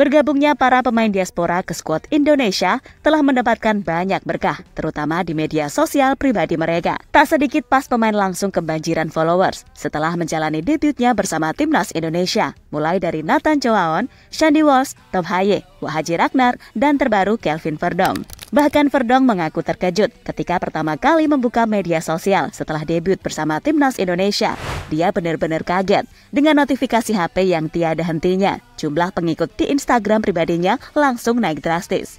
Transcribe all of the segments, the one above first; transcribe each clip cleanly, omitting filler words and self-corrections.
Bergabungnya para pemain diaspora ke skuad Indonesia telah mendapatkan banyak berkah, terutama di media sosial pribadi mereka. Tak sedikit pas pemain langsung kebanjiran followers setelah menjalani debutnya bersama timnas Indonesia, mulai dari Nathan Choaon, Shandy Walsh, Tom Haye, Wahaji Ragnar, dan terbaru Kelvin Verdong. Bahkan Verdong mengaku terkejut ketika pertama kali membuka media sosial setelah debut bersama timnas Indonesia. Dia benar-benar kaget dengan notifikasi HP yang tiada hentinya. Jumlah pengikut di Instagram pribadinya langsung naik drastis.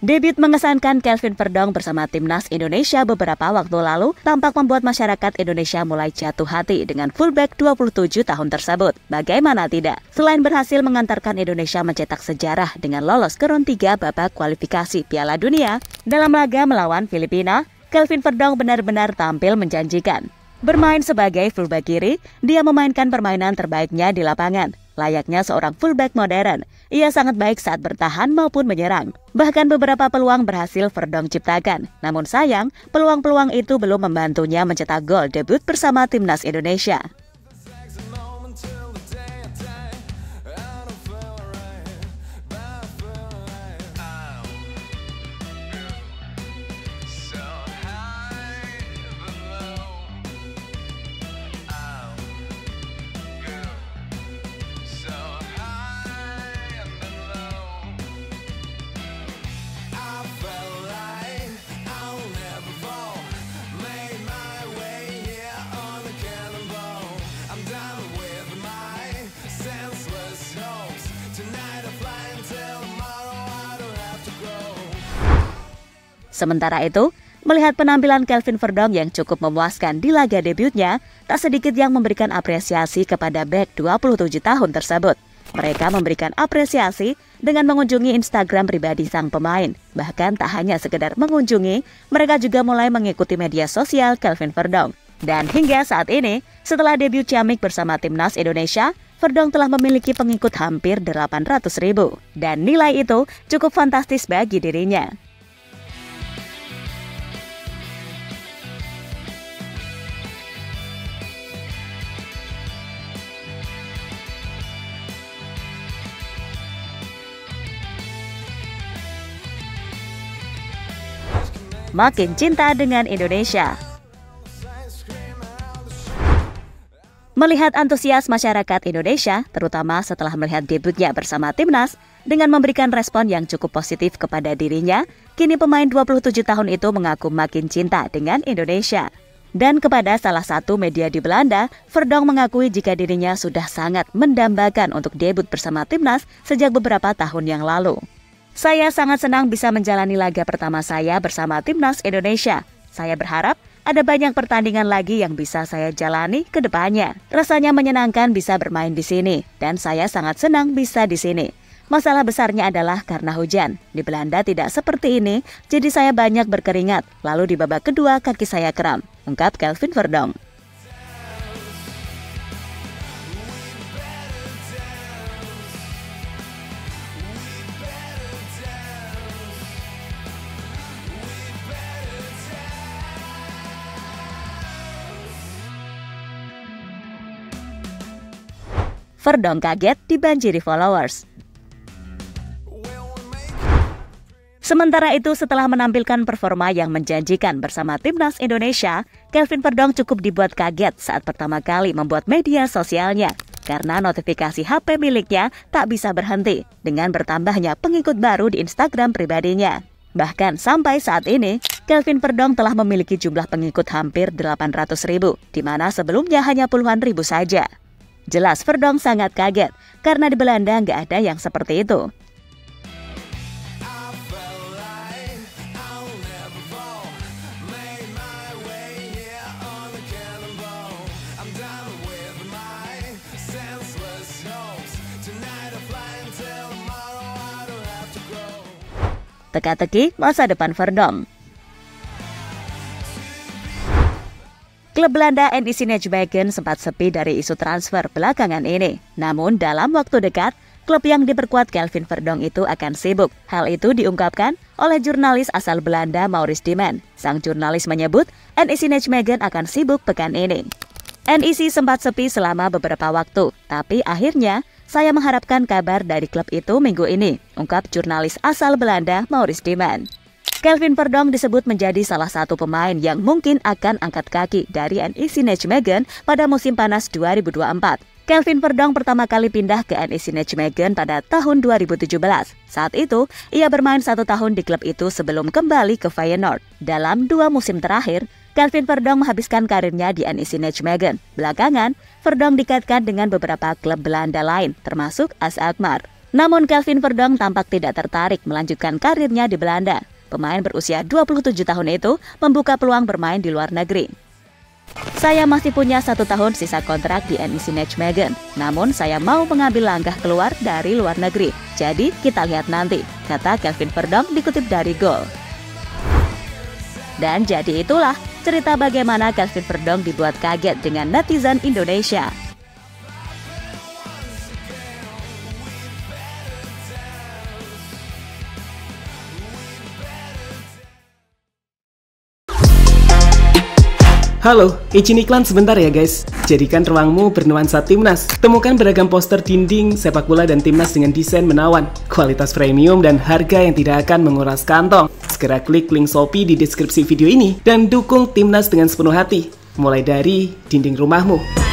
Debut mengesankan Kelvin Verdong bersama timnas Indonesia beberapa waktu lalu tampak membuat masyarakat Indonesia mulai jatuh hati dengan fullback 27 tahun tersebut. Bagaimana tidak? Selain berhasil mengantarkan Indonesia mencetak sejarah dengan lolos ke ronde 3 babak kualifikasi Piala Dunia dalam laga melawan Filipina, Kelvin Verdong benar-benar tampil menjanjikan. Bermain sebagai fullback kiri, dia memainkan permainan terbaiknya di lapangan. Layaknya seorang fullback modern, ia sangat baik saat bertahan maupun menyerang. Bahkan beberapa peluang berhasil Verdong ciptakan. Namun sayang, peluang-peluang itu belum membantunya mencetak gol debut bersama timnas Indonesia. Sementara itu, melihat penampilan Kelvin Verdong yang cukup memuaskan di laga debutnya, tak sedikit yang memberikan apresiasi kepada bek 27 tahun tersebut. Mereka memberikan apresiasi dengan mengunjungi Instagram pribadi sang pemain. Bahkan tak hanya sekedar mengunjungi, mereka juga mulai mengikuti media sosial Kelvin Verdong. Dan hingga saat ini, setelah debut ciamik bersama timnas Indonesia, Verdong telah memiliki pengikut hampir 800.000. Dan nilai itu cukup fantastis bagi dirinya. Makin cinta dengan Indonesia. Melihat antusias masyarakat Indonesia, terutama setelah melihat debutnya bersama timnas, dengan memberikan respon yang cukup positif kepada dirinya, kini pemain 27 tahun itu mengaku makin cinta dengan Indonesia. Dan kepada salah satu media di Belanda, Verdong mengakui jika dirinya sudah sangat mendambakan untuk debut bersama timnas sejak beberapa tahun yang lalu. Saya sangat senang bisa menjalani laga pertama saya bersama timnas Indonesia. Saya berharap ada banyak pertandingan lagi yang bisa saya jalani ke depannya. Rasanya menyenangkan bisa bermain di sini, dan saya sangat senang bisa di sini. Masalah besarnya adalah karena hujan. Di Belanda tidak seperti ini, jadi saya banyak berkeringat. Lalu di babak kedua kaki saya kram, ungkap Kelvin Verdong. Verdong kaget dibanjiri followers. Sementara itu, setelah menampilkan performa yang menjanjikan bersama timnas Indonesia, Kelvin Verdong cukup dibuat kaget saat pertama kali membuat media sosialnya karena notifikasi HP miliknya tak bisa berhenti dengan bertambahnya pengikut baru di Instagram pribadinya. Bahkan sampai saat ini, Kelvin Verdong telah memiliki jumlah pengikut hampir 800.000, di mana sebelumnya hanya puluhan ribu saja. Jelas Verdong sangat kaget, karena di Belanda nggak ada yang seperti itu. Teka-teki masa depan Verdong. Klub Belanda NEC Nijmegen sempat sepi dari isu transfer belakangan ini. Namun dalam waktu dekat, klub yang diperkuat Kelvin Verdonk itu akan sibuk. Hal itu diungkapkan oleh jurnalis asal Belanda Maurice Diemen. Sang jurnalis menyebut NEC Nijmegen akan sibuk pekan ini. NEC sempat sepi selama beberapa waktu, tapi akhirnya saya mengharapkan kabar dari klub itu minggu ini, ungkap jurnalis asal Belanda Maurice Diemen. Kelvin Verdonk disebut menjadi salah satu pemain yang mungkin akan angkat kaki dari NEC Nijmegen pada musim panas 2024. Kelvin Verdonk pertama kali pindah ke NEC Nijmegen pada tahun 2017. Saat itu, ia bermain 1 tahun di klub itu sebelum kembali ke Feyenoord. Dalam 2 musim terakhir, Kelvin Verdonk menghabiskan karirnya di NEC Nijmegen. Belakangan, Verdonk dikaitkan dengan beberapa klub Belanda lain, termasuk AS Alkmaar. Namun Kelvin Verdonk tampak tidak tertarik melanjutkan karirnya di Belanda. Pemain berusia 27 tahun itu membuka peluang bermain di luar negeri. Saya masih punya 1 tahun sisa kontrak di NEC Nijmegen, namun saya mau mengambil langkah keluar dari luar negeri. Jadi kita lihat nanti, kata Kelvin Verdonk dikutip dari Goal. Dan jadi itulah cerita bagaimana Kelvin Verdonk dibuat kaget dengan netizen Indonesia. Halo, izin iklan sebentar ya guys. Jadikan ruangmu bernuansa timnas. Temukan beragam poster dinding, sepak bola dan timnas dengan desain menawan, kualitas premium dan harga yang tidak akan menguras kantong. Segera klik link Shopee di deskripsi video ini dan dukung timnas dengan sepenuh hati. Mulai dari dinding rumahmu.